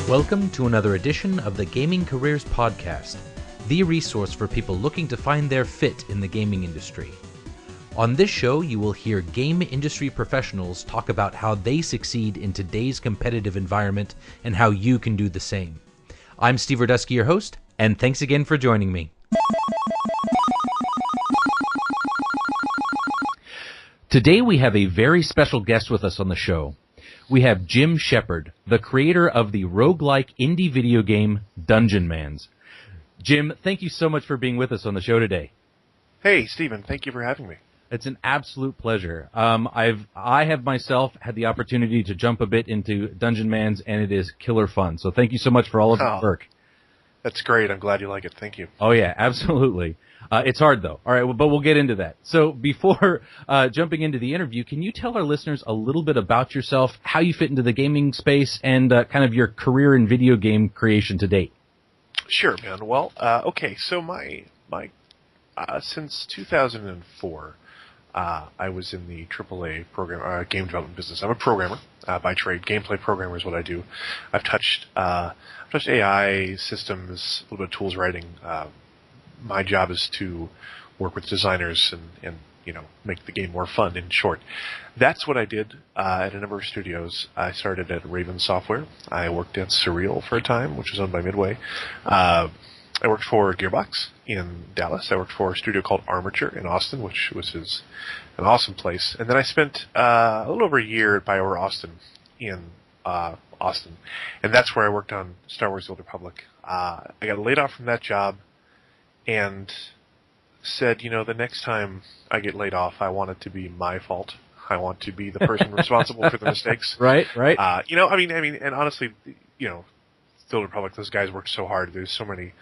Welcome to another edition of the Gaming Careers Podcast, the resource for people looking to find their fit in the gaming industry. On this show, you will hear game industry professionals talk about how they succeed in today's competitive environment and how you can do the same. I'm Steve Rudusky, your host, and thanks again for joining me. Today we have a very special guest with us on the show. We have Jim Shepard, the creator of the roguelike indie video game Dungeonmans. Jim, thank you so much for being with us on the show today. Hey, Stephen, thank you for having me. It's an absolute pleasure. I have myself had the opportunity to jump a bit into Dungeonmans, and it is killer fun. So thank you so much for all of your work. That's great. I'm glad you like it. Thank you. Oh, yeah, absolutely. It's hard, though. All right, but we'll get into that. So before jumping into the interview, can you tell our listeners a little bit about yourself, how you fit into the gaming space, and kind of your career in video game creation to date? Sure, man. Well, okay. So my since 2004, I was in the AAA program game development business. I'm a programmer by trade. Gameplay programmer is what I do. I've touched AI systems, a little bit of tools writing. My job is to work with designers and make the game more fun. In short, that's what I did at a number of studios. I started at Raven Software. I worked at Surreal for a time, which was owned by Midway. I worked for Gearbox in Dallas. I worked for a studio called Armature in Austin, which was an awesome place. And then I spent a little over a year at BioWare Austin in Austin, and that's where I worked on Star Wars: The Old Republic. I got laid off from that job and said, the next time I get laid off, I want it to be my fault. I want to be the person responsible for the mistakes. Right. And honestly, The Old Republic, those guys worked so hard. There's so many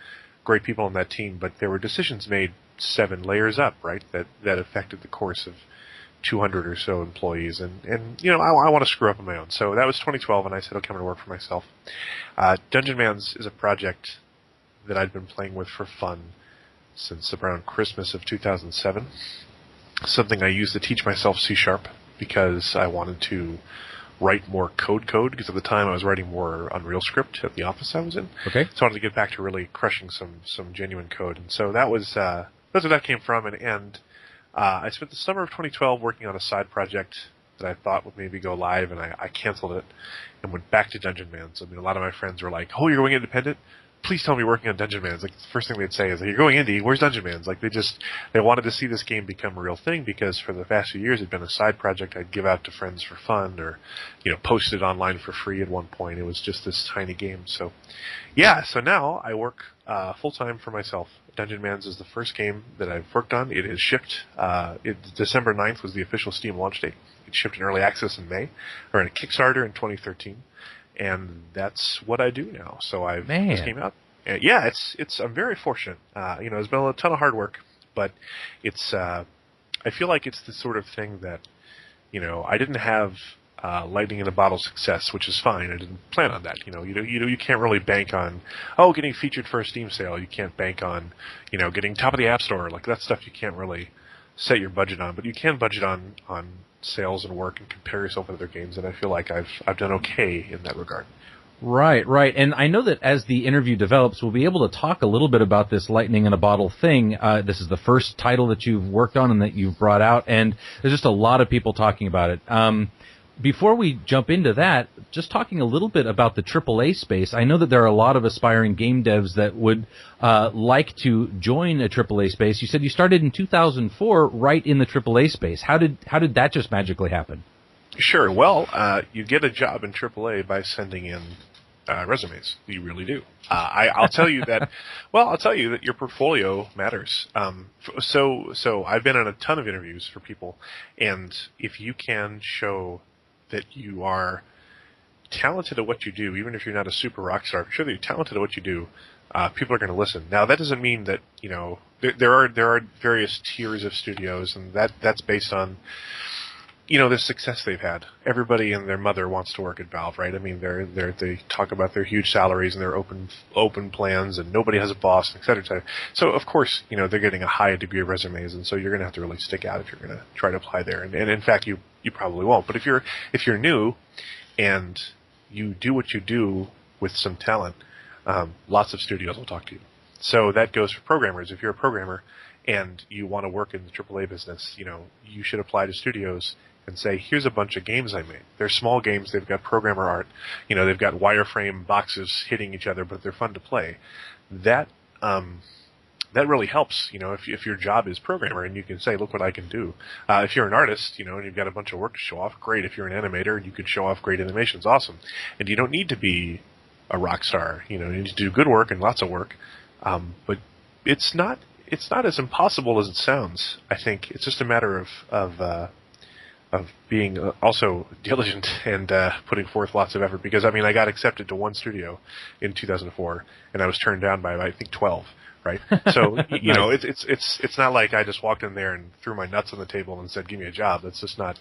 great people on that team, but there were decisions made 7 layers up, right, that affected the course of 200 or so employees. And I want to screw up on my own. So that was 2012, and I said, okay, I'm going to work for myself. Dungeonmans is a project that I'd been playing with for fun since around Christmas of 2007. Something I used to teach myself C# because I wanted to write more code, because at the time I was writing more Unreal script at the office I was in. Okay. So I wanted to get back to really crushing some genuine code. And so that's where that came from. And I spent the summer of 2012 working on a side project that I thought would maybe go live, and I canceled it and went back to Dungeonmans. I mean, a lot of my friends were like, "Oh, you're going independent? Please tell me you're working on Dungeonmans." Like, the first thing they'd say is, "You're going indie, where's Dungeonmans?" Like, they wanted to see this game become a real thing, because for the past few years it'd been a side project I'd give out to friends for fun, or post it online for free at one point. It was just this tiny game. So now I work full-time for myself. Dungeonmans is the first game that I've worked on. It is shipped. December 9th was the official Steam launch date. It shipped in early access in May, or in a Kickstarter in 2013. And that's what I do now. So this came out. I'm very fortunate. It's been a ton of hard work, but I feel like it's the sort of thing that, I didn't have lightning in a bottle success, which is fine. I didn't plan on that. You can't really bank on, getting featured for a Steam sale. You can't bank on, getting top of the App Store. Like, that stuff you can't really set your budget on, but you can budget on sales and work and compare yourself with other games, and I feel like I've done okay in that regard. Right. And I know that as the interview develops, we'll be able to talk a little bit about this lightning in a bottle thing. This is the first title that you've worked on and that you've brought out, and there's just a lot of people talking about it. Before we jump into that, just talking a little bit about the AAA space, I know that there are a lot of aspiring game devs that would like to join a AAA space. You said you started in 2004 right in the AAA space. How did that just magically happen? Sure. Well, you get a job in AAA by sending in resumes. You really do. I'll tell you that. Well, I'll tell you that your portfolio matters. So I've been on a ton of interviews for people, and if you can show that you are talented at what you do, even if you're not a super rock star, if you're sure that you're talented at what you do, people are going to listen. Now, that doesn't mean that there are various tiers of studios, and that's based on the success they've had. Everybody and their mother wants to work at Valve, right? I mean, they talk about their huge salaries and their open plans, and nobody has a boss, et cetera, et cetera. So, of course, they're getting a high degree of resumes, and so you're going to have to really stick out if you're going to try to apply there. And in fact, you probably won't. But if you're new and you do what you do with some talent, lots of studios will talk to you. So that goes for programmers. If you're a programmer and you want to work in the AAA business, you should apply to studios and say, here's a bunch of games I made. They're small games. They've got programmer art. They've got wireframe boxes hitting each other, but they're fun to play. That really helps, if your job is programmer and you can say, look what I can do. If you're an artist, and you've got a bunch of work to show off, great. If you're an animator and you could show off great animations, awesome. And you don't need to be a rock star. You need to do good work and lots of work. But it's not as impossible as it sounds. I think it's just a matter of being also diligent and putting forth lots of effort. Because I got accepted to one studio in 2004, and I was turned down by I think 12. Right, so Nice. It's not like I just walked in there and threw my nuts on the table and said, "Give me a job." That's just not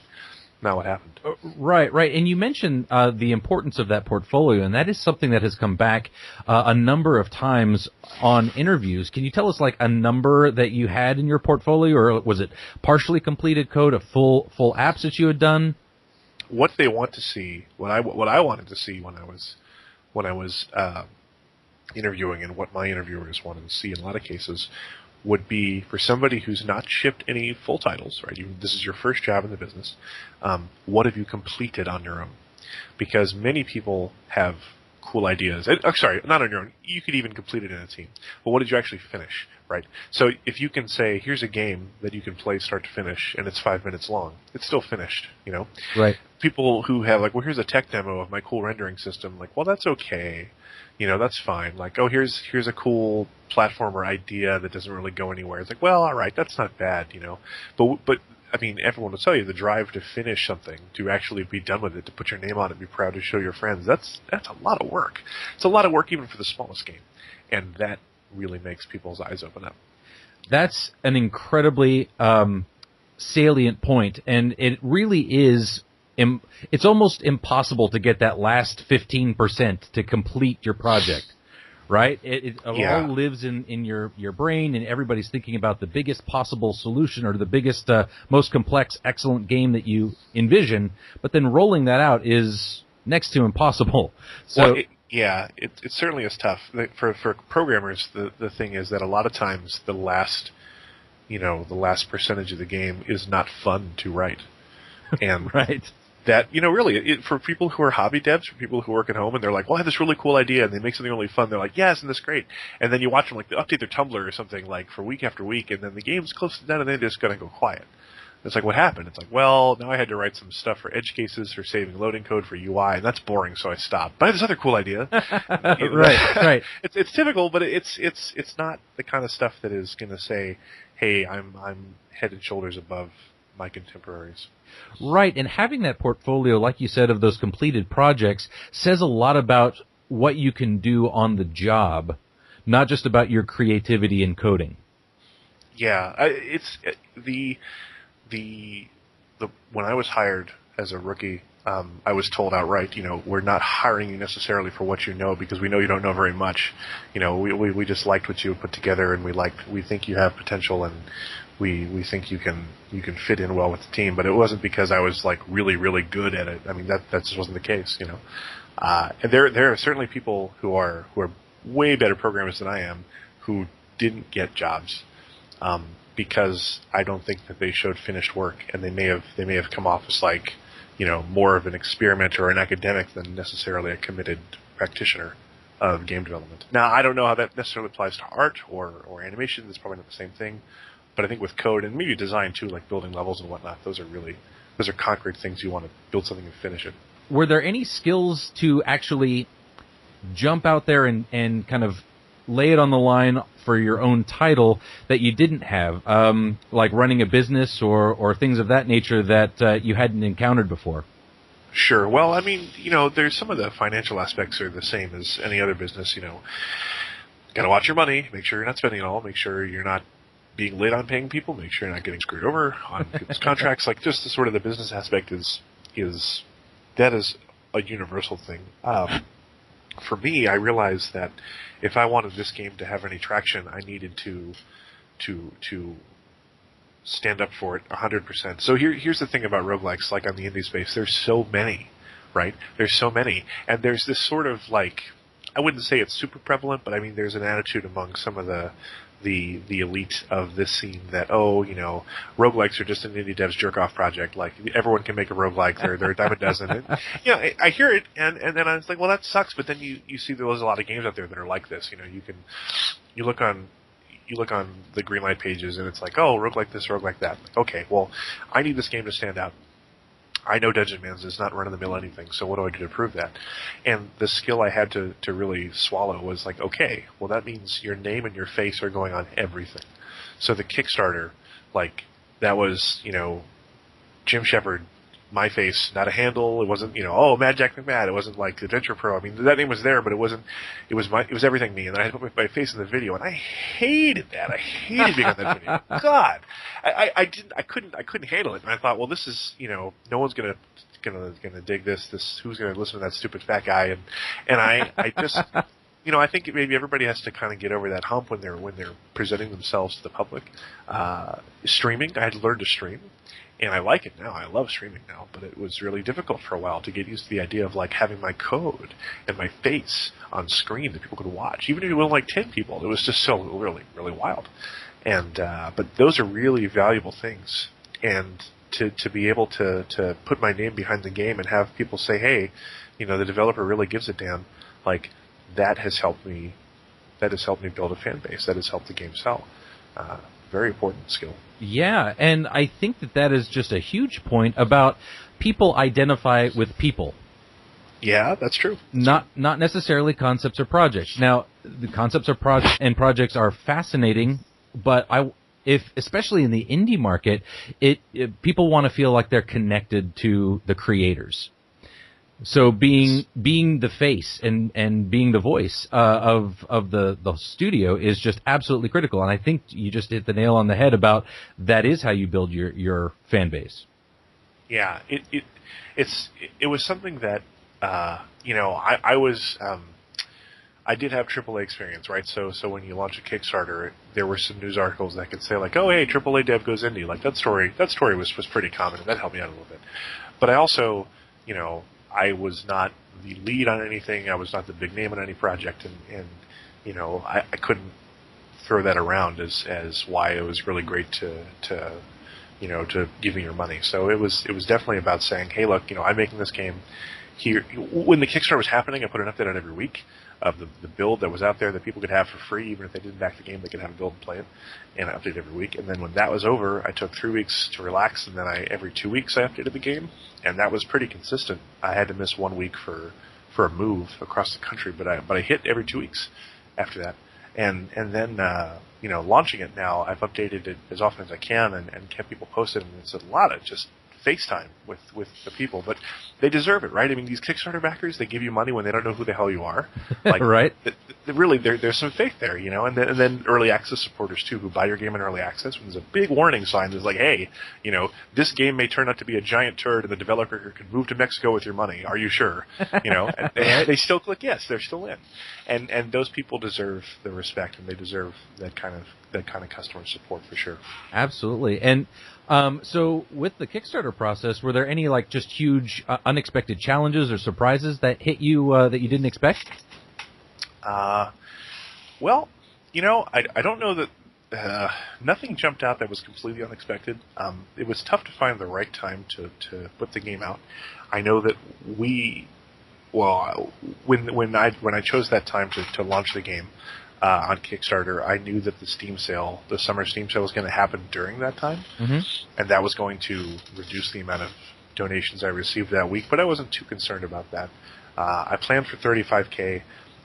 what happened. Right. And you mentioned the importance of that portfolio, and that is something that has come back a number of times on interviews. Can you tell us like a number that you had in your portfolio, or was it partially completed code, a full apps that you had done? What they want to see, what I wanted to see when I was interviewing, and what my interviewers wanted to see in a lot of cases, would be for somebody who's not shipped any full titles, right? This is your first job in the business. What have you completed on your own? Because many people have cool ideas. Sorry, not on your own. You could even complete it in a team. But what did you actually finish, right? So if you can say, here's a game that you can play start to finish, and it's 5 minutes long, it's still finished, Right. People who have like, well, here's a tech demo of my cool rendering system, like, well, that's okay. That's fine. Like, oh, here's a cool platformer idea that doesn't really go anywhere. It's like, well, all right, that's not bad, But everyone will tell you the drive to finish something, to actually be done with it, to put your name on it, be proud to show your friends. That's a lot of work. It's a lot of work even for the smallest game, and that really makes people's eyes open up. That's an incredibly salient point, and it really is. It's almost impossible to get that last 15% to complete your project, right? It all lives in your brain, and everybody's thinking about the biggest possible solution, or the biggest, most complex, excellent game that you envision, but then rolling that out is next to impossible. So. Well, it certainly is tough. For programmers, the thing is that a lot of times the last percentage of the game is not fun to write. And right. That, really, for people who are hobby devs, for people who work at home and they're like, well, I have this really cool idea, and they make something really fun, they're like, yeah, isn't this great? And then you watch them, like, they update their Tumblr or something, like, for week after week, and then the game's close to done, and they're just going to go quiet. It's like, what happened? It's like, well, now I had to write some stuff for edge cases, for saving loading code for UI, and that's boring, so I stopped. But I have this other cool idea. Right. It's typical, but it's not the kind of stuff that is going to say, hey, I'm head and shoulders above my contemporaries. Right, and having that portfolio, like you said, of those completed projects says a lot about what you can do on the job, not just about your creativity in coding. Yeah, when I was hired as a rookie, I was told outright, we're not hiring you necessarily for what you know, because we know you don't know very much. We just liked what you put together, and we think you have potential, and we think you can fit in well with the team. But it wasn't because I was like really, really good at it. That just wasn't the case, And there are certainly people who are way better programmers than I am, who didn't get jobs, because I don't think that they showed finished work, and they may have come off as like, more of an experimenter or an academic than necessarily a committed practitioner of game development. Now, I don't know how that necessarily applies to art or animation. It's probably not the same thing. But I think with code, and maybe design too, like building levels and whatnot, those are concrete things. You want to build something and finish it. Were there any skills to actually jump out there and kind of lay it on the line for your own title that you didn't have, like running a business or things of that nature that you hadn't encountered before? Sure. Well, there's some of the financial aspects are the same as any other business. Got to watch your money, make sure you're not spending it all, make sure you're not being late on paying people, make sure you're not getting screwed over on people's contracts. Like, just the sort of the business aspect is a universal thing. For me, I realized that if I wanted this game to have any traction, I needed to stand up for it 100%. So here's the thing about roguelikes, like on the indie space, there's so many, right? There's so many, and there's this sort of like I wouldn't say it's super prevalent, but I mean, there's an attitude among some of the elite of this scene that, roguelikes are just an indie dev's jerk-off project. Like, everyone can make a roguelike. They're a dime a dozen. And, I hear it, and then I was like, well, that sucks. But then you see there's a lot of games out there that are like this. You look on the Greenlight pages, and it's like, oh, roguelike this, roguelike that. Like, okay, well, I need this game to stand out. I know Dungeonmans is not run-of-the-mill anything, so what do I do to prove that? And the skill I had to really swallow was like, okay, well, that means your name and your face are going on everything. So the Kickstarter, like, that was, Jim Shepard, my face, not a handle. It wasn't, Mad Jack McMahon. It wasn't like Adventure Pro. I mean, that name was there, but it wasn't. It was everything me. And then I had to put my face in the video, and I hated that. I hated being on that video. God, I couldn't handle it. And I thought, well, this is, no one's gonna dig this. Who's gonna listen to that stupid fat guy? And I just. I think maybe everybody has to kind of get over that hump when they're presenting themselves to the public. Streaming, I had to learn to stream, and I like it now. I love streaming now, but it was really difficult for a while to get used to the idea of like having my code and my face on screen that people could watch, even if it was like 10 people. It was just so really, really wild. And but those are really valuable things, and to be able to put my name behind the game and have people say, hey, the developer really gives a damn, like. That has helped me build a fan base. That has helped the game sell. Very important skill. Yeah, and I think that is just a huge point about people identify with people. Yeah, that's true. Not necessarily concepts or projects. Now, the concepts or projects are fascinating, but especially in the indie market, people want to feel like they're connected to the creators. So being the face and being the voice of the studio is just absolutely critical, and I think you just hit the nail on the head about that is how you build your fan base. Yeah, it was something that I did have AAA experience, right? So when you launch a Kickstarter, there were some news articles that could say like, oh hey, AAA dev goes indie. Like that story was pretty common, and that helped me out a little bit. But I also I was not the lead on anything. I was not the big name on any project, and I couldn't throw that around as why it was really great to give me your money. So it was definitely about saying, hey, look, I'm making this game here. When the Kickstarter was happening, I put an update out every week of the build that was out there that people could have for free. Even if they didn't back the game, they could have a build and play it, and I updated every week. And then when that was over, I took 3 weeks to relax, and then every 2 weeks I updated the game, and that was pretty consistent. I had to miss 1 week for a move across the country, but I hit every 2 weeks after that. And then launching it now, I've updated it as often as I can and kept people posted, and it's a lot of just FaceTime with the people, but they deserve it, right? I mean, these Kickstarter backers, they give you money when they don't know who the hell you are. Like, right. Really, there's some faith there, and then early access supporters too, who buy your game in early access when there's a big warning sign that's like, hey, this game may turn out to be a giant turd, and the developer could move to Mexico with your money. Are you sure? And they still click yes, they're still in, and those people deserve the respect, and they deserve that kind of customer support for sure. Absolutely. And so with the Kickstarter process, were there any like just huge unexpected challenges or surprises that hit you that you didn't expect? Well, I don't know that nothing jumped out that was completely unexpected. It was tough to find the right time to put the game out. I know that when I chose that time to launch the game on Kickstarter, I knew that the summer Steam sale was going to happen during that time, and that was going to reduce the amount of donations I received that week, but I wasn't too concerned about that. I planned for $35,000.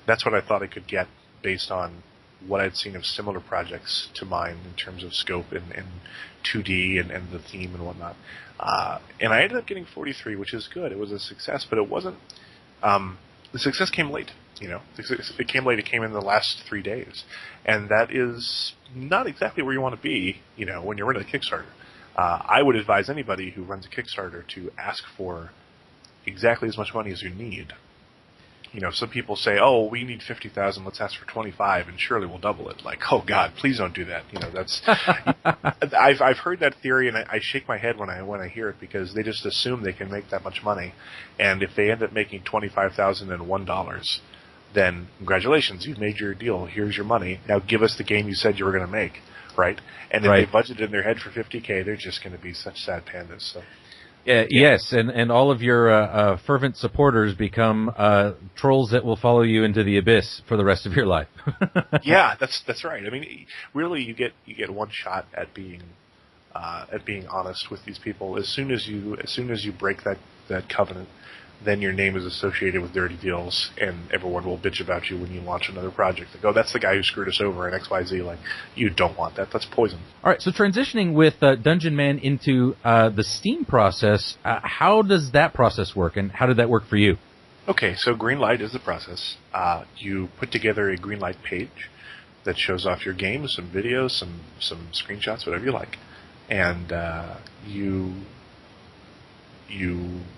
That's what I thought I could get based on what I'd seen of similar projects to mine in terms of scope and 2D and the theme and whatnot. And I ended up getting 43, which is good. It was a success, but it wasn't. The success came late. It came late. It came in the last 3 days, and that is not exactly where you want to be. When you're running a Kickstarter, I would advise anybody who runs a Kickstarter to ask for exactly as much money as you need. Some people say, "Oh, we need 50,000. Let's ask for 25, and surely we'll double it." Like, oh God, please don't do that. That's I've heard that theory, and I shake my head when I hear it, because they just assume they can make that much money, and if they end up making $25,001, then congratulations, you've made your deal. Here's your money. Now give us the game you said you were going to make, right? And if they budgeted in their head for $50K, they're just going to be such sad pandas. So. Yes, and all of your fervent supporters become trolls that will follow you into the abyss for the rest of your life. Yeah, that's right. I mean, really, you get one shot at being honest with these people. As soon as you break that covenant, then your name is associated with dirty deals, and everyone will bitch about you when you launch another project. They go, that's the guy who screwed us over in XYZ. Like, you don't want that. That's poison. All right, so transitioning with Dungeon Man into the Steam process, how does that process work, and how did that work for you? Okay, so Greenlight is the process. You put together a Greenlight page that shows off your game, some videos, some screenshots, whatever you like, and you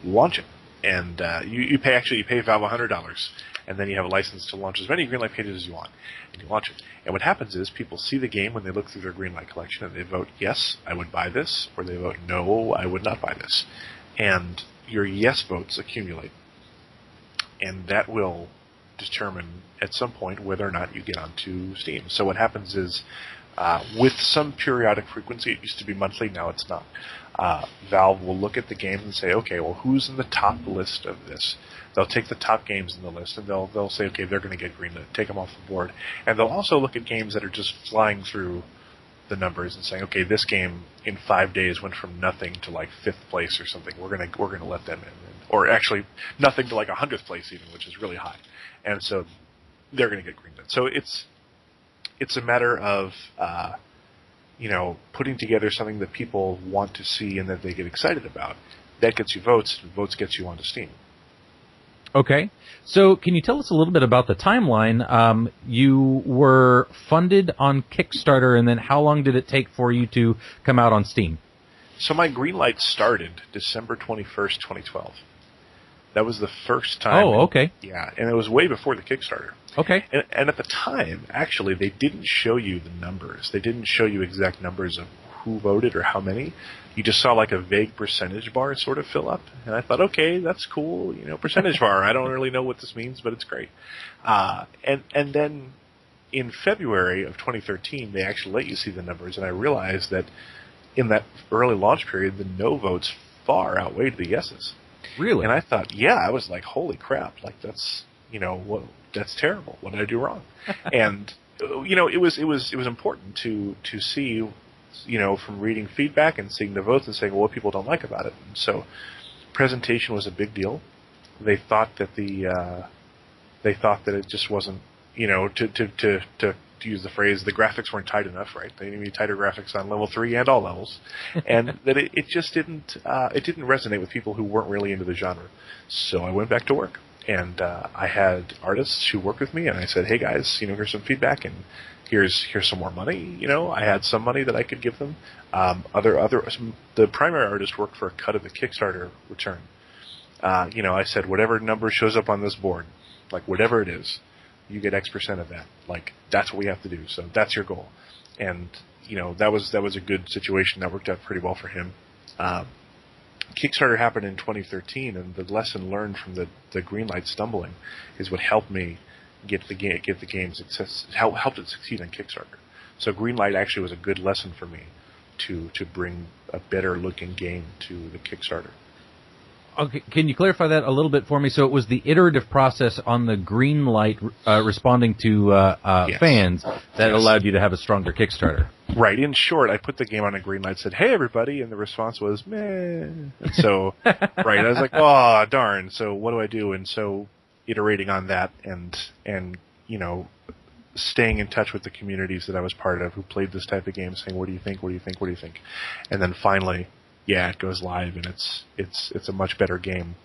launch it. And you pay Valve $100, and then you have a license to launch as many Greenlight pages as you want, and you launch it. And what happens is people see the game when they look through their Greenlight collection, and they vote, yes, I would buy this, or they vote, no, I would not buy this. And your yes votes accumulate, and that will determine at some point whether or not you get onto Steam. So what happens is, with some periodic frequency, it used to be monthly, now it's not. Valve will look at the games and say, okay, well, who's in the top list of this? They'll take the top games in the list, and they'll say, okay, they're going to get greenlit, take them off the board. And they'll also look at games that are just flying through the numbers and saying, okay, this game in 5 days went from nothing to like 5th place or something. We're gonna let them in, or actually nothing to like 100th place even, which is really high. And so they're going to get greenlit. So it's a matter of putting together something that people want to see and that they get excited about. That gets you votes, and votes gets you onto Steam. Okay. So can you tell us a little bit about the timeline? You were funded on Kickstarter, and then how long did it take for you to come out on Steam? So my Greenlight started December 21st, 2012. That was the first time. Oh, okay. Yeah, and it was way before the Kickstarter. Okay. And at the time, actually, they didn't show you the numbers. They didn't show you exact numbers of who voted or how many. You just saw like a vague percentage bar sort of fill up. And I thought, okay, that's cool. Percentage bar. I don't really know what this means, but it's great. And then in February of 2013, they actually let you see the numbers. And I realized that in that early launch period, the no votes far outweighed the yeses. Really? And I thought, yeah, I was like, holy crap, like that's, that's terrible. What did I do wrong? And, it was important to see, from reading feedback and seeing the votes and saying, well, what people don't like about it. And so presentation was a big deal. They thought that it just wasn't, to use the phrase, the graphics weren't tight enough, right? They needed tighter graphics on level 3 and all levels. And that it just didn't resonate with people who weren't really into the genre. So I went back to work. And I had artists who worked with me, and I said, hey guys, here's some feedback, and here's some more money. I had some money that I could give them. The primary artist worked for a cut of the Kickstarter return. I said, whatever number shows up on this board, like whatever it is, you get X% of that. Like, that's what we have to do. So that's your goal. And, that was a good situation. That worked out pretty well for him. Kickstarter happened in 2013, and the lesson learned from the Greenlight stumbling is what helped me helped it succeed on Kickstarter. So Greenlight actually was a good lesson for me to bring a better looking game to the Kickstarter. Okay, can you clarify that a little bit for me? So it was the iterative process on the Greenlight responding to yes. fans that allowed you to have a stronger Kickstarter. Right. In short, I put the game on a Greenlight, said, hey, everybody, and the response was, meh. And so, right, I was like, oh, darn. So what do I do? And so iterating on that and staying in touch with the communities that I was part of who played this type of game, saying, what do you think? What do you think? What do you think? And then finally, yeah, it goes live, and it's a much better game.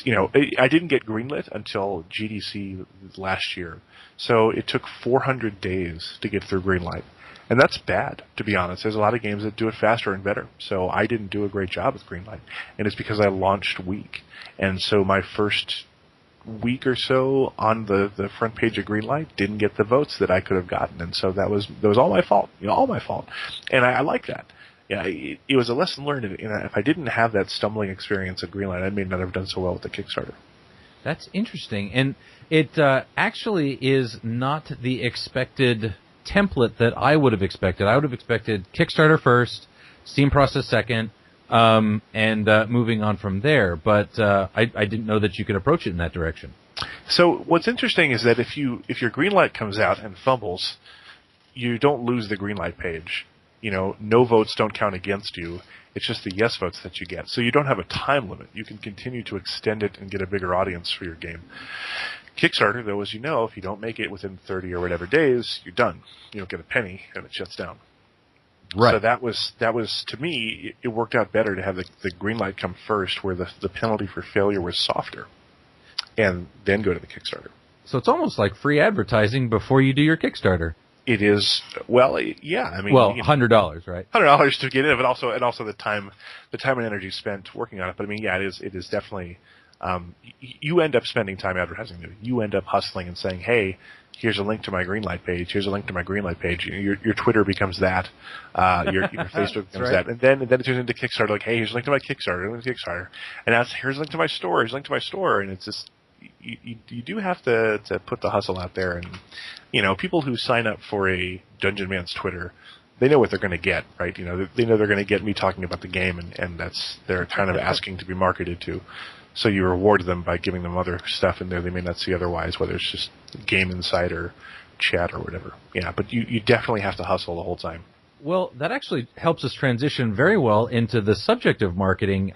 I didn't get greenlit until GDC last year, so it took 400 days to get through Greenlight, and that's bad, to be honest. There's a lot of games that do it faster and better, so I didn't do a great job with Greenlight, and it's because I launched weak, and so my first week or so on the front page of Greenlight didn't get the votes that I could have gotten, and so that was all my fault, all my fault, and I like that. Yeah, it was a lesson learned. If I didn't have that stumbling experience at Greenlight, I may not have done so well with the Kickstarter. That's interesting. And it actually is not the expected template that I would have expected. I would have expected Kickstarter first, Steam process second, and moving on from there. But I didn't know that you could approach it in that direction. So what's interesting is that if your Greenlight comes out and fumbles, you don't lose the Greenlight page. No votes don't count against you. It's just the yes votes that you get. So you don't have a time limit. You can continue to extend it and get a bigger audience for your game. Kickstarter, though, as you know, if you don't make it within 30 or whatever days, you're done. You don't get a penny, and it shuts down. Right. So that was to me, it worked out better to have the Greenlight come first, where the penalty for failure was softer, and then go to the Kickstarter. So it's almost like free advertising before you do your Kickstarter. It is, well, yeah. I mean, $100, right? $100 to get in, but also the time and energy spent working on it. But I mean, yeah, it is definitely. You end up spending time advertising it. You end up hustling and saying, "Hey, here's a link to my Greenlight page. Here's a link to my Greenlight page." Your Twitter becomes that. Your Facebook becomes right. that, and then it turns into Kickstarter. Like, "Hey, here's a link to my Kickstarter. And now here's a link to my store. Here's a link to my store." And it's just you do have to put the hustle out there, and people who sign up for a Dungeonmans Twitter, they know what they're going to get, right? They know they're going to get me talking about the game, and they're kind of asking to be marketed to. So you reward them by giving them other stuff in there they may not see otherwise, whether it's just Game Insider, chat, or whatever. Yeah, but you definitely have to hustle the whole time. Well, that actually helps us transition very well into the subject of marketing.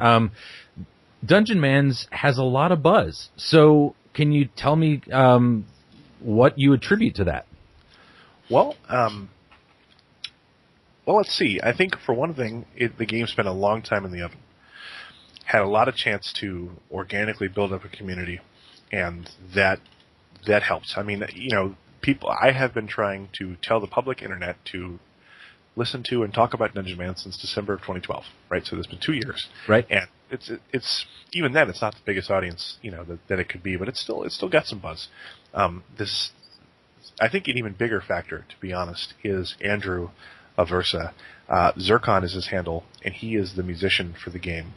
Dungeonmans has a lot of buzz. So can you tell me what you attribute to that? Well, let's see. I think for one thing, the game spent a long time in the oven. Had a lot of chance to organically build up a community, and that helps. I mean, people. I have been trying to tell the public internet to listen to and talk about Dungeonmans since December of 2012. Right, so there's been 2 years. Right, and it's even then it's not the biggest audience that it could be, but it's still got some buzz. I think an even bigger factor, to be honest, is Andrew Aversa. Zircon is his handle, and he is the musician for the game.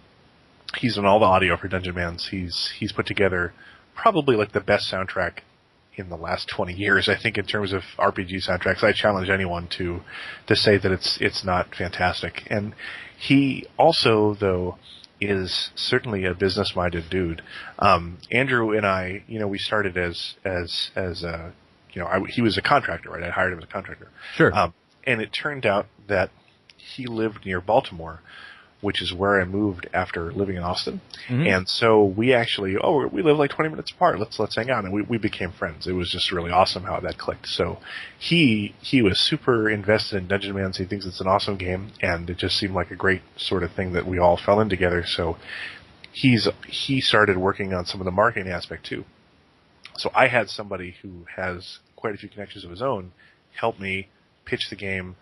He's done all the audio for Dungeonmans. He's put together probably like the best soundtrack in the last 20 years, I think, in terms of RPG soundtracks. I challenge anyone to say that it's not fantastic. And he also, though, is certainly a business-minded dude. Andrew and I, we started as he was a contractor, right? I hired him as a contractor. Sure. And it turned out that he lived near Baltimore, which is where I moved after living in Austin. Mm-hmm. And so we actually, we live like 20 minutes apart. Let's hang out. And we became friends. It was just really awesome how that clicked. So he was super invested in Dungeonmans. He thinks it's an awesome game, and it just seemed like a great sort of thing that we all fell in together. So he started working on some of the marketing aspect too. So I had somebody who has quite a few connections of his own help me pitch the game,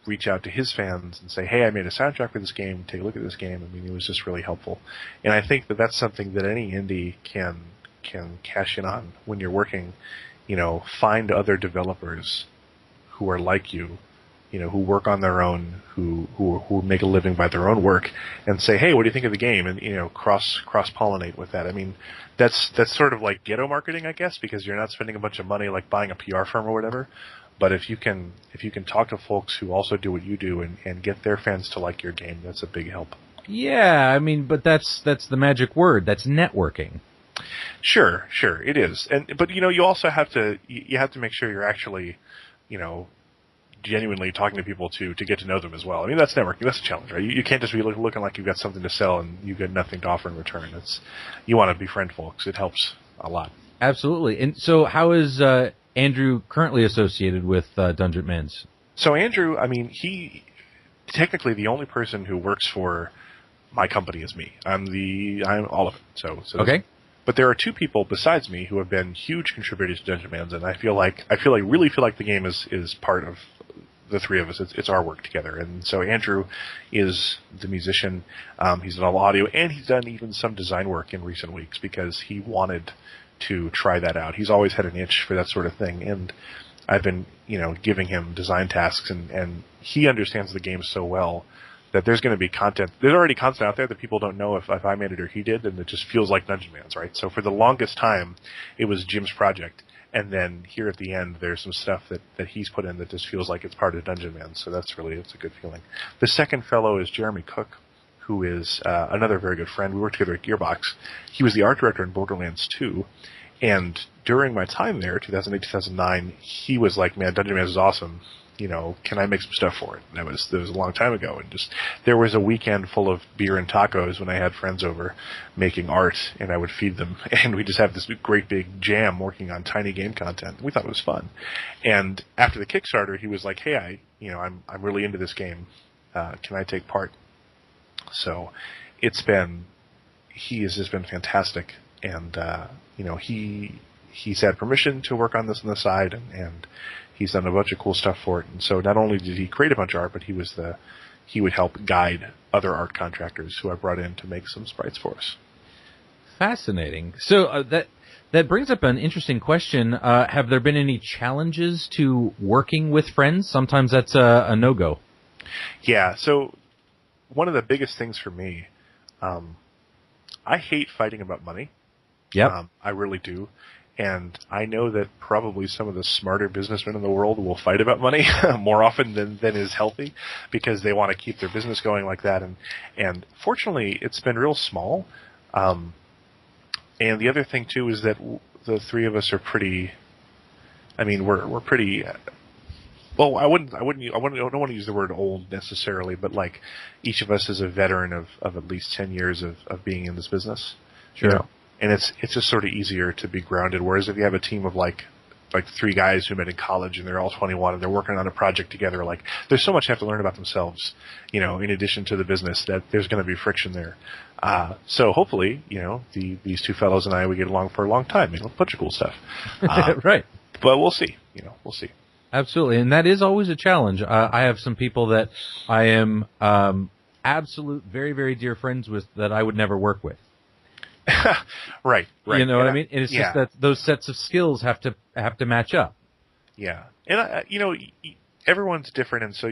reach out to his fans and say, "Hey, I made a soundtrack for this game. Take a look at this game." I mean, it was just really helpful. And I think that that's something that any indie can cash in on when you're working. Find other developers who are like you, who work on their own, who make a living by their own work, and say, "Hey, what do you think of the game?" And cross pollinate with that. I mean, that's sort of like ghetto marketing, I guess, because you're not spending a bunch of money like buying a PR firm or whatever. But if you can talk to folks who also do what you do and get their fans to like your game, that's a big help. Yeah, I mean, but that's the magic word. That's networking. Sure, it is. But you also have to make sure you're actually, genuinely talking to people to get to know them as well. I mean, that's networking. That's a challenge, right? You can't just be looking like you've got something to sell and you get nothing to offer in return. You want to befriend folks. It helps a lot. Absolutely. And so how is Andrew currently associated with Dungeonmans? So Andrew, I mean, he technically the only person who works for my company is me. I'm all of it. So okay. But there are two people besides me who have been huge contributors to Dungeonmans, and I really feel like the game is part of the three of us. It's our work together. And so Andrew is the musician. He's done all the audio, and he's done even some design work in recent weeks because he wanted to try that out. He's always had an itch for that sort of thing, and I've been, giving him design tasks, and he understands the game so well that there's going to be content. There's already content out there that people don't know if I made it or he did, and it just feels like Dungeonmans, right? So for the longest time, it was Jim's project. And then here at the end, there's some stuff that he's put in that just feels like it's part of Dungeonmans. So it's a good feeling. The second fellow is Jeremy Cook, who is another very good friend. We worked together at Gearbox. He was the art director in Borderlands 2. And during my time there, 2008, 2009, he was like, man, Dungeonmans is awesome. You know, can I make some stuff for it? And that was a long time ago. And just, there was a weekend full of beer and tacos when I had friends over making art, and I would feed them. And we just have this great big jam working on tiny game content. We thought it was fun. And after the Kickstarter, he was like, hey, I'm really into this game. Can I take part? So he has just been fantastic. And, he's had permission to work on this on the side, and he's done a bunch of cool stuff for it. And so not only did he create a bunch of art, but he would help guide other art contractors who I brought in to make some sprites for us. Fascinating. So that brings up an interesting question. Have there been any challenges to working with friends? Sometimes that's a no-go. Yeah. So one of the biggest things for me, I hate fighting about money. Yep. I really do. And I know that probably some of the smarter businessmen in the world will fight about money more often than is healthy, because they want to keep their business going like that. And fortunately, it's been real small. And the other thing too is that the three of us are pretty. I mean, we're pretty. Well, I don't want to use the word old necessarily, but like each of us is a veteran of at least 10 years of being in this business. Sure. You know? And it's just sort of easier to be grounded. Whereas if you have a team of like three guys who met in college and they're all 21 and they're working on a project together, like there's so much they have to learn about themselves, in addition to the business, that there's going to be friction there. So hopefully, these two fellows and I, we get along for a long time, a bunch of cool stuff. Right. But we'll see, we'll see. Absolutely. And that is always a challenge. I have some people that I am, absolute, very, very dear friends with that I would never work with. Right. You know what I mean? And it's just that those sets of skills have to match up. Yeah. And, everyone's different, and so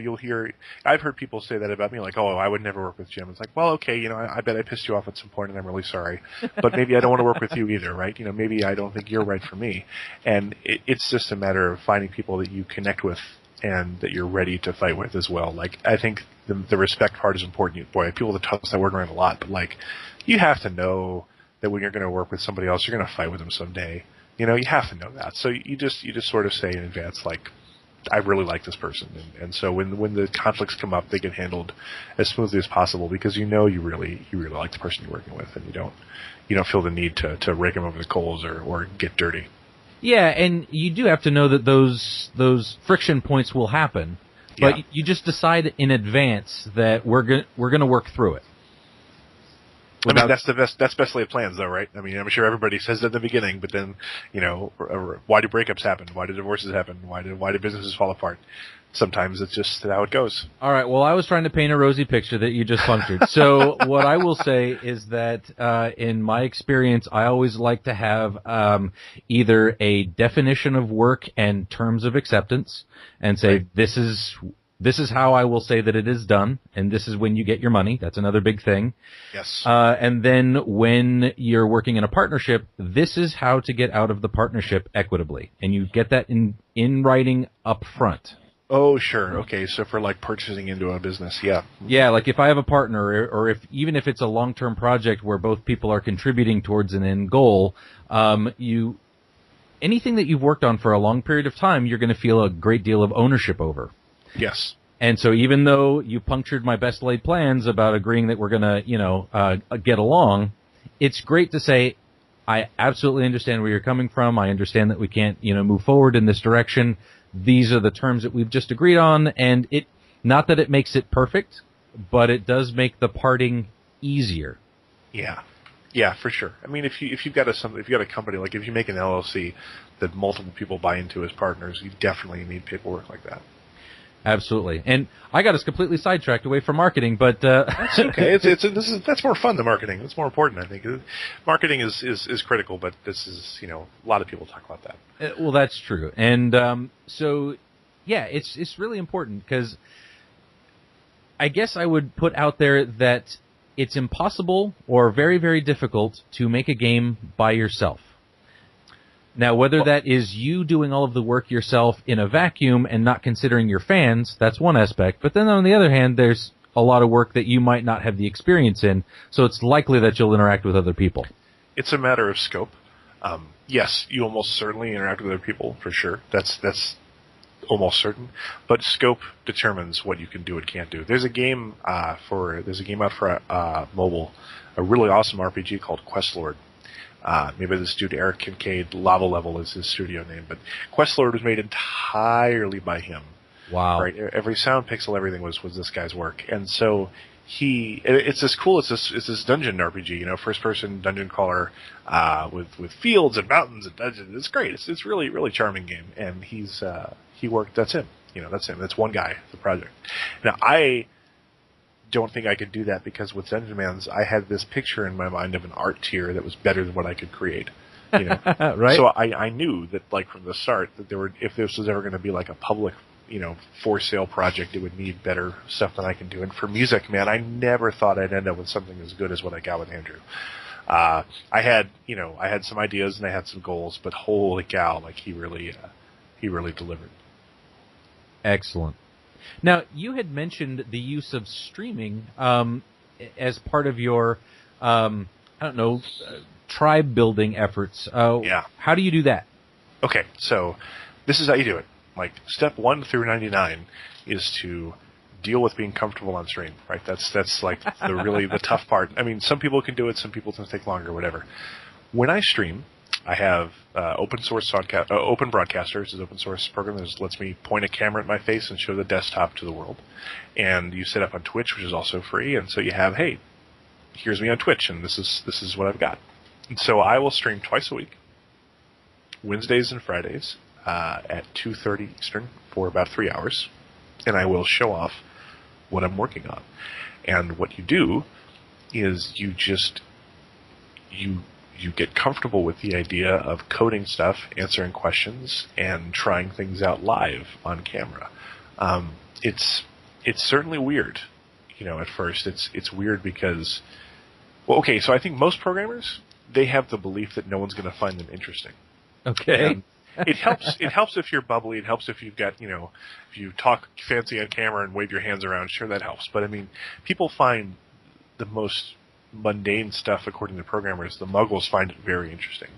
I've heard people say that about me, like, oh, I would never work with Jim. It's like, well, okay, I bet I pissed you off at some point, and I'm really sorry. But maybe I don't want to work with you either, right? Maybe I don't think you're right for me. And it's just a matter of finding people that you connect with and that you're ready to fight with as well. Like, I think the respect part is important. Boy, people that toss that word around a lot, but, like, you have to know that when you're going to work with somebody else, you're going to fight with them someday. You have to know that. So you just sort of say in advance, like, I really like this person. And so when the conflicts come up, they get handled as smoothly as possible, because you really like the person you're working with, and you don't feel the need to rake them over the coals or get dirty. Yeah, and you do have to know that those friction points will happen, but you just decide in advance that we're going to work through it. That's best laid plans, though, right? I mean, I'm sure everybody says that at the beginning, but then, why do breakups happen? Why do divorces happen? Why do businesses fall apart? Sometimes it's just how it goes. All right. Well, I was trying to paint a rosy picture that you just punctured. So what I will say is that, in my experience, I always like to have, either a definition of work and terms of acceptance, and say, right, this is how I will say that it is done, and this is when you get your money. That's another big thing. Yes. And then when you're working in a partnership, this is how to get out of the partnership equitably. And you get that in writing up front. Oh, sure. Okay, so for like purchasing into a business, yeah. Yeah, like if I have a partner, or even if it's a long-term project where both people are contributing towards an end goal, anything that you've worked on for a long period of time, you're going to feel a great deal of ownership over. Yes. And so even though you punctured my best laid plans about agreeing that we're going to, get along, it's great to say, I absolutely understand where you're coming from. I understand that we can't, move forward in this direction. These are the terms that we've just agreed on. And not that it makes it perfect, but it does make the parting easier. Yeah. Yeah, for sure. I mean, if you've got a company, like if you make an LLC that multiple people buy into as partners, you definitely need paperwork like that. Absolutely. And I got us completely sidetracked away from marketing, but that's okay. That's more fun than marketing. It's more important, I think. Marketing is critical, but this is, a lot of people talk about that. Well, that's true. And so yeah, it's really important, because I guess I would put out there that it's impossible or very, very difficult to make a game by yourself. Now, whether that is you doing all of the work yourself in a vacuum and not considering your fans, that's one aspect. But then on the other hand, there's a lot of work that you might not have the experience in, so it's likely that you'll interact with other people. It's a matter of scope. Yes, you almost certainly interact with other people, for sure. That's almost certain. But scope determines what you can do and can't do. There's a game out for mobile, a really awesome RPG called Questlord. Maybe this dude Eric Kincaid, Lava Level is his studio name, but Questlord was made entirely by him. Wow! Right, every sound pixel, everything was this guy's work, and so it's this dungeon RPG, first person dungeon crawler with fields and mountains and dungeons. It's great. It's really really charming game, and he worked. That's him. That's him. That's one guy. The project. Now I don't think I could do that because with Dungeonmans, I had this picture in my mind of an art tier that was better than what I could create. Right. So I knew that from the start that if this was ever going to be like a public, for sale project, it would need better stuff than I can do. And for music, man, I never thought I'd end up with something as good as what I got with Andrew. I had some ideas and I had some goals, but holy cow, he really delivered. Excellent. Now, you had mentioned the use of streaming as part of your, tribe building efforts. Yeah. How do you do that? Okay, so this is how you do it. Step 1 through 99 is to deal with being comfortable on stream, right? That's the tough part. I mean, some people can do it, some people can take longer, whatever. When I stream, I have open broadcaster. It's an open source program that lets me point a camera at my face and show the desktop to the world. And you set up on Twitch, which is also free. And so you have, hey, here's me on Twitch, and this is what I've got. And so I will stream twice a week, Wednesdays and Fridays, at 2:30 Eastern for about 3 hours, and I will show off what I'm working on. And what you do is you get comfortable with the idea of coding stuff, answering questions, and trying things out live on camera. It's certainly weird, at first. It's weird because, so I think most programmers, they have the belief that no one's going to find them interesting. Okay. And it helps if you're bubbly. It helps if you've got, if you talk fancy on camera and wave your hands around. Sure, that helps. But I mean, people find the most mundane stuff, according to programmers. The muggles find it very interesting.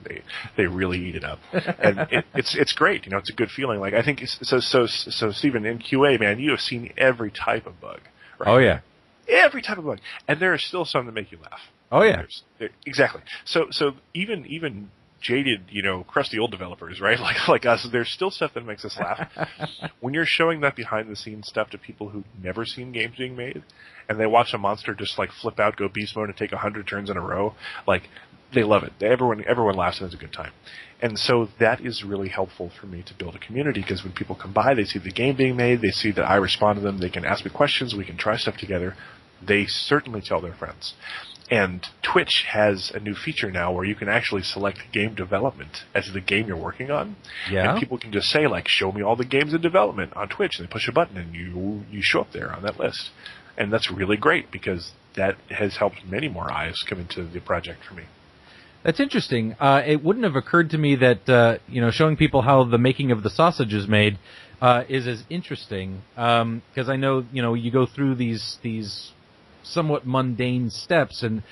They really eat it up, and it's great. It's a good feeling. I think so. Stephen, in QA, man, you have seen every type of bug. Right? Oh yeah, every type of bug, and there are still some that make you laugh. Oh yeah, exactly. So even jaded, crusty old developers, right? Like us, there's still stuff that makes us laugh. When you're showing that behind the scenes stuff to people who've never seen games being made, and they watch a monster just flip out, go beast mode, and take 100 turns in a row, they love it. Everyone laughs and it's a good time. And so that is really helpful for me to build a community, because when people come by, they see the game being made, they see that I respond to them, they can ask me questions, we can try stuff together. They certainly tell their friends. And Twitch has a new feature now where you can actually select game development as the game you're working on. Yeah. And people can just say, show me all the games in development on Twitch, and they push a button and you show up there on that list. And that's really great, because that has helped many more eyes come into the project for me. That's interesting. It wouldn't have occurred to me that showing people how the making of the sausage is made is as interesting, because I know you go through these somewhat mundane steps and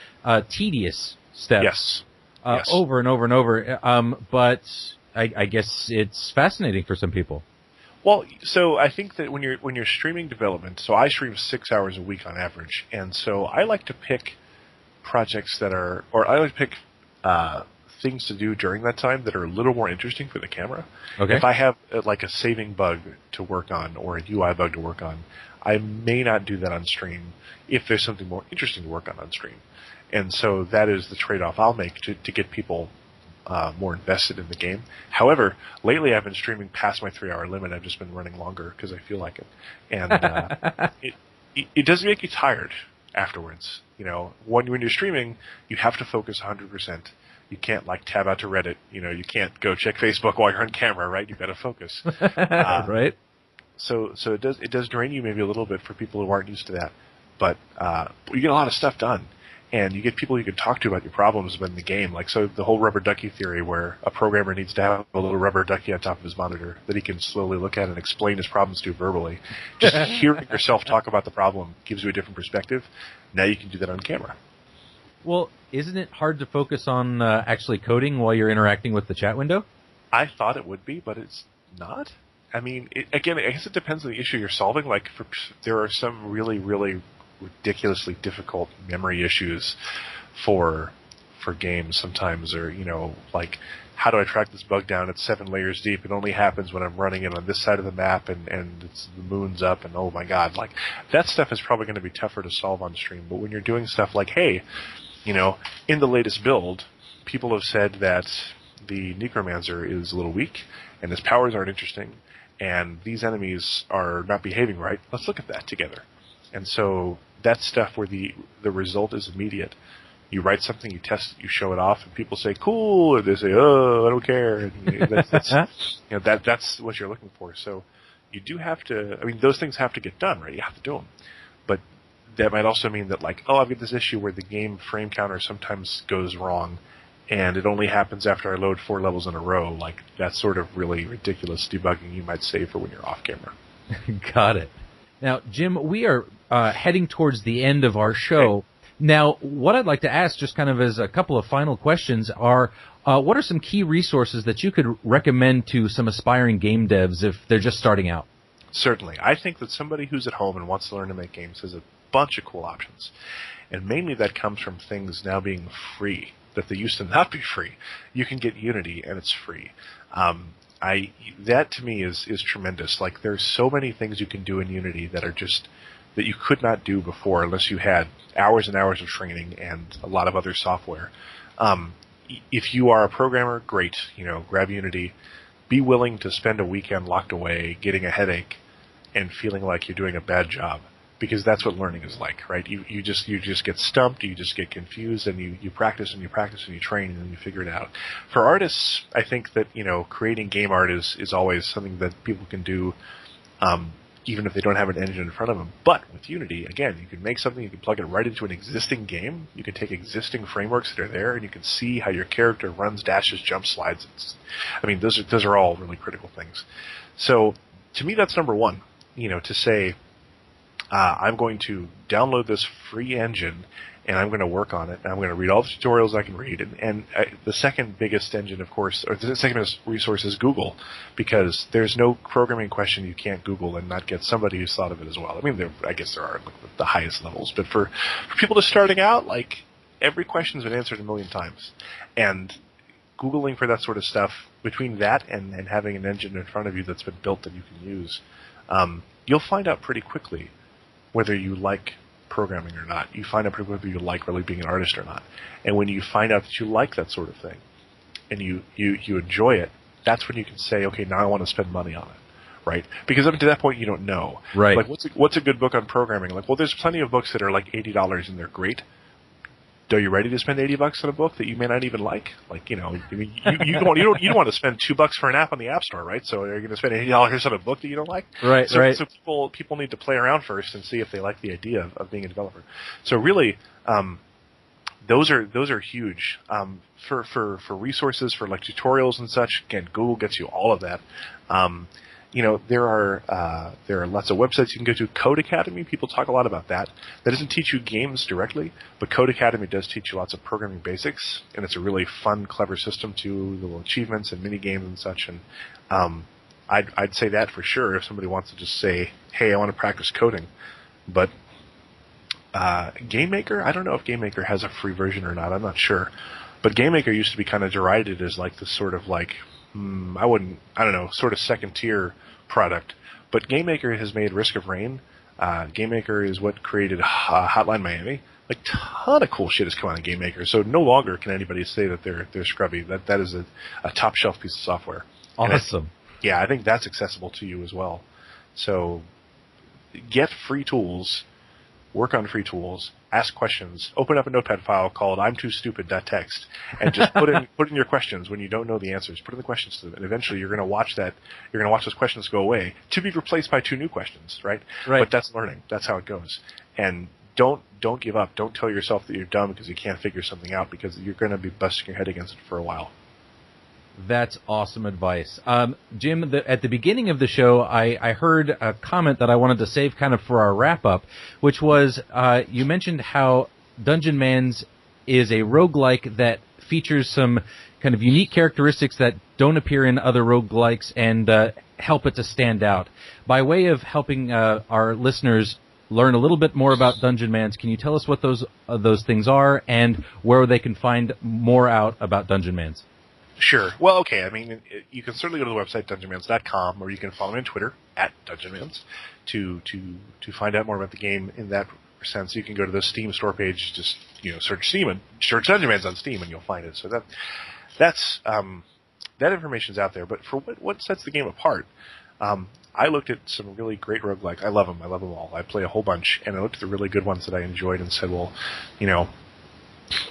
tedious steps. Yes. Over and over and over. But I guess it's fascinating for some people. Well, so I think that when you're streaming development, so I stream 6 hours a week on average, and so I like to pick projects things to do during that time that are a little more interesting for the camera. Okay. If I have a saving bug to work on or a UI bug to work on, I may not do that on stream if there's something more interesting to work on stream. And so that is the trade-off I'll make to get people more invested in the game. However, lately I've been streaming past my 3-hour limit. I've just been running longer because I feel like it. And it does make you tired afterwards. When you're streaming, you have to focus 100%. You can't tab out to Reddit. You can't go check Facebook while you're on camera, right? You've got to focus. Right. So it does drain you maybe a little bit for people who aren't used to that, but you get a lot of stuff done, and you get people you can talk to about your problems in the game. Like, so the whole rubber ducky theory, where a programmer needs to have a little rubber ducky on top of his monitor that he can slowly look at and explain his problems to verbally. Just hearing yourself talk about the problem gives you a different perspective. Now you can do that on camera. Well, isn't it hard to focus on actually coding while you're interacting with the chat window? I thought it would be, but it's not. I mean, again, I guess it depends on the issue you're solving. Like, there are some really, really ridiculously difficult memory issues for games sometimes, or, like, how do I track this bug down? It's 7 layers deep. It only happens when I'm running it on this side of the map, and the moon's up, and oh my god, like, that stuff is probably going to be tougher to solve on stream. But when you're doing stuff like, hey, in the latest build, people have said that the Necromancer is a little weak, and his powers aren't interesting, and these enemies are not behaving right. Let's look at that together. And so that's stuff where the result is immediate. You write something, you test it, you show it off, and people say, cool, or they say, oh, I don't care. And that's what you're looking for. So you do have to, I mean, those things have to get done, right? You have to do them. But that might also mean that, like, oh, I've got this issue where the game frame counter sometimes goes wrong, and it only happens after I load 4 levels in a row. Like, that sort of really ridiculous debugging you might save for when you're off camera. Got it. Now, Jim, we are heading towards the end of our show. Okay. Now, what I'd like to ask, just kind of as a couple of final questions, are what are some key resources that you could recommend to some aspiring game devs if they're just starting out? Certainly. I think that somebody who's at home and wants to learn to make games has a bunch of cool options. And mainly that comes from things now being free that they used to not be free. You can get Unity, and it's free. That to me is tremendous. Like, there's so many things you can do in Unity that are just that you could not do before unless you had hours and hours of training and a lot of other software. If you are a programmer, great. Grab Unity. Be willing to spend a weekend locked away, getting a headache, and feeling like you're doing a bad job. Because that's what learning is like, right? You just get stumped, you just get confused, and you practice and you practice and you train, and then you figure it out. For artists, I think that creating game art is always something that people can do, even if they don't have an engine in front of them. But with Unity, again, you can make something, you can plug it right into an existing game. You can take existing frameworks that are there, and you can see how your character runs, dashes, jumps, slides. Those are all really critical things. So to me, that's number one. To say, I'm going to download this free engine, and I'm going to work on it, and I'm going to read all the tutorials I can read. And the second biggest engine, of course, or the second biggest resource is Google, because there's no programming question you can't Google and not get somebody who's thought of it as well. I mean, I guess there are the highest levels, but for people just starting out, like, every question's been answered a million times. And Googling for that sort of stuff, between that and having an engine in front of you that's been built that you can use, you'll find out pretty quickly whether you like programming or not. You find out pretty quickly whether you like really being an artist or not. And when you find out that you like that sort of thing, and you enjoy it, that's when you can say, okay, now I want to spend money on it, right? Because up to that point, you don't know. Right. Like, what's a good book on programming? Like, well, there's plenty of books that are like $80 and they're great. Are you ready to spend $80 on a book that you may not even like? Like, you don't want to spend $2 for an app on the App Store, right? So are you going to spend $80 on a book that you don't like? Right, right. So people need to play around first and see if they like the idea of being a developer. So really, those are huge. For resources, for like tutorials and such, again, Google gets you all of that. There are lots of websites you can go to. Code Academy, people talk a lot about that. That doesn't teach you games directly, but Code Academy does teach you lots of programming basics, and it's a really fun, clever system too, little achievements and mini games and such. And I'd say that for sure if somebody wants to just say, hey, I want to practice coding. But GameMaker, I don't know if GameMaker has a free version or not. I'm not sure. But GameMaker used to be kind of derided as like this sort of like, sort of second tier product. But GameMaker has made Risk of Rain. GameMaker is what created Hotline Miami. Like, ton of cool shit has come out of GameMaker. So no longer can anybody say that they're scrubby. That is a top shelf piece of software. Awesome. I think that's accessible to you as well. So get free tools, work on free tools, ask questions. Open up a notepad file called I'm-too-stupid.txt and just put in your questions when you don't know the answers. Put in the questions to them, and eventually you're going to watch those questions go away to be replaced by 2 new questions, right? Right. But that's learning. That's how it goes. And don't give up. Don't tell yourself that you're dumb because you can't figure something out, because you're going to be busting your head against it for a while. That's awesome advice. Jim, at the beginning of the show, I heard a comment that I wanted to save kind of for our wrap-up, which was you mentioned how Dungeonmans is a roguelike that features some kind of unique characteristics that don't appear in other roguelikes and help it to stand out. By way of helping our listeners learn a little bit more about Dungeonmans, can you tell us what those things are and where they can find more out about Dungeonmans? Sure. Well, okay. I mean, you can certainly go to the website dungeonmans.com, or you can follow me on Twitter @Dungeonmans to find out more about the game in that sense. You can go to the Steam store page, just search Steam and search Dungeonmans on Steam, and you'll find it. So that information's out there. But for what sets the game apart, I looked at some really great roguelikes. I love them. I love them all. I play a whole bunch, and I looked at the really good ones that I enjoyed and said, well,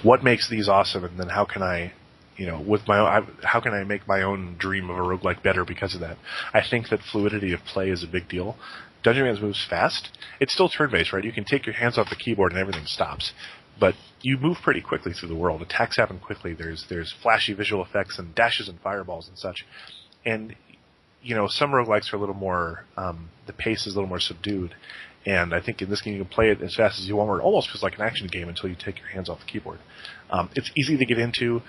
what makes these awesome, and then how can I how can I make my own dream of a roguelike better because of that? I think that fluidity of play is a big deal. Dungeonmans moves fast. It's still turn-based, right? You can take your hands off the keyboard and everything stops. But you move pretty quickly through the world. Attacks happen quickly. There's flashy visual effects and dashes and fireballs and such. And, some roguelikes are a little more, the pace is a little more subdued. And I think in this game you can play it as fast as you want, where it almost feels like an action game until you take your hands off the keyboard. It's easy to get into.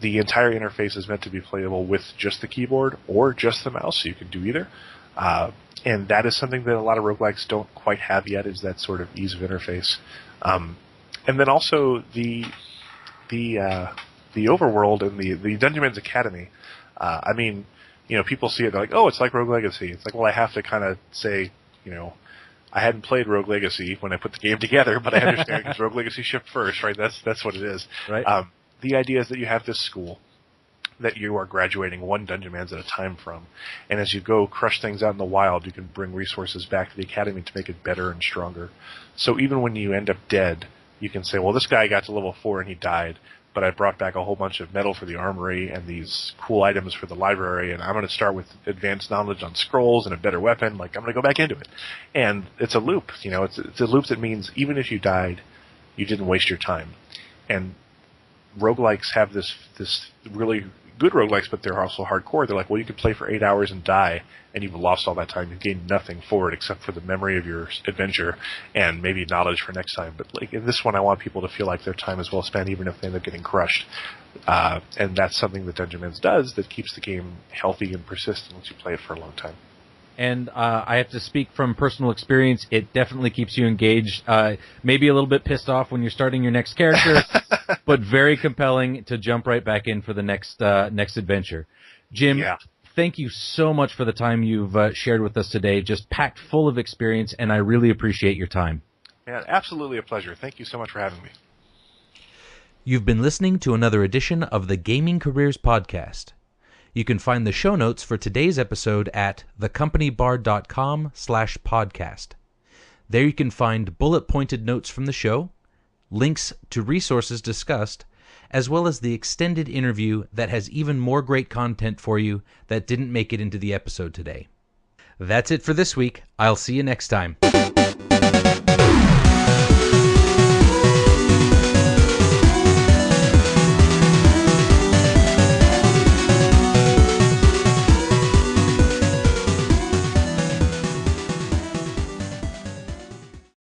The entire interface is meant to be playable with just the keyboard or just the mouse, so you can do either. And that is something that a lot of roguelikes don't quite have yet, is that sort of ease of interface. And then also the overworld and the Dungeonmans Academy. People see it, they're like, oh, it's like Rogue Legacy. It's like, well, I have to kind of say, I hadn't played Rogue Legacy when I put the game together, but I understand because Rogue Legacy shipped first, right? That's what it is. Right. The idea is that you have this school that you are graduating one Dungeonmans at a time from, and as you go crush things out in the wild, you can bring resources back to the academy to make it better and stronger. So even when you end up dead, you can say, well, this guy got to level 4 and he died, but I brought back a whole bunch of metal for the armory and these cool items for the library, and I'm going to start with advanced knowledge on scrolls and a better weapon. Like, I'm going to go back into it. And it's a loop, it's a loop that means even if you died, you didn't waste your time. And roguelikes have this really good roguelikes, but they're also hardcore. They're like, well, you could play for 8 hours and die, and you've lost all that time. You've gained nothing for it except for the memory of your adventure and maybe knowledge for next time. But like in this one, I want people to feel like their time is well spent, even if they end up getting crushed. And that's something that Dungeonmans does that keeps the game healthy and persistent once you play it for a long time. And I have to speak from personal experience. It definitely keeps you engaged. Maybe a little bit pissed off when you're starting your next character, but very compelling to jump right back in for the next adventure. Jim, thank you so much for the time you've shared with us today. Just packed full of experience, and I really appreciate your time. Yeah, absolutely a pleasure. Thank you so much for having me. You've been listening to another edition of the Gaming Careers Podcast. You can find the show notes for today's episode at thecompanybar.com/podcast. There you can find bullet-pointed notes from the show, links to resources discussed, as well as the extended interview that has even more great content for you that didn't make it into the episode today. That's it for this week. I'll see you next time.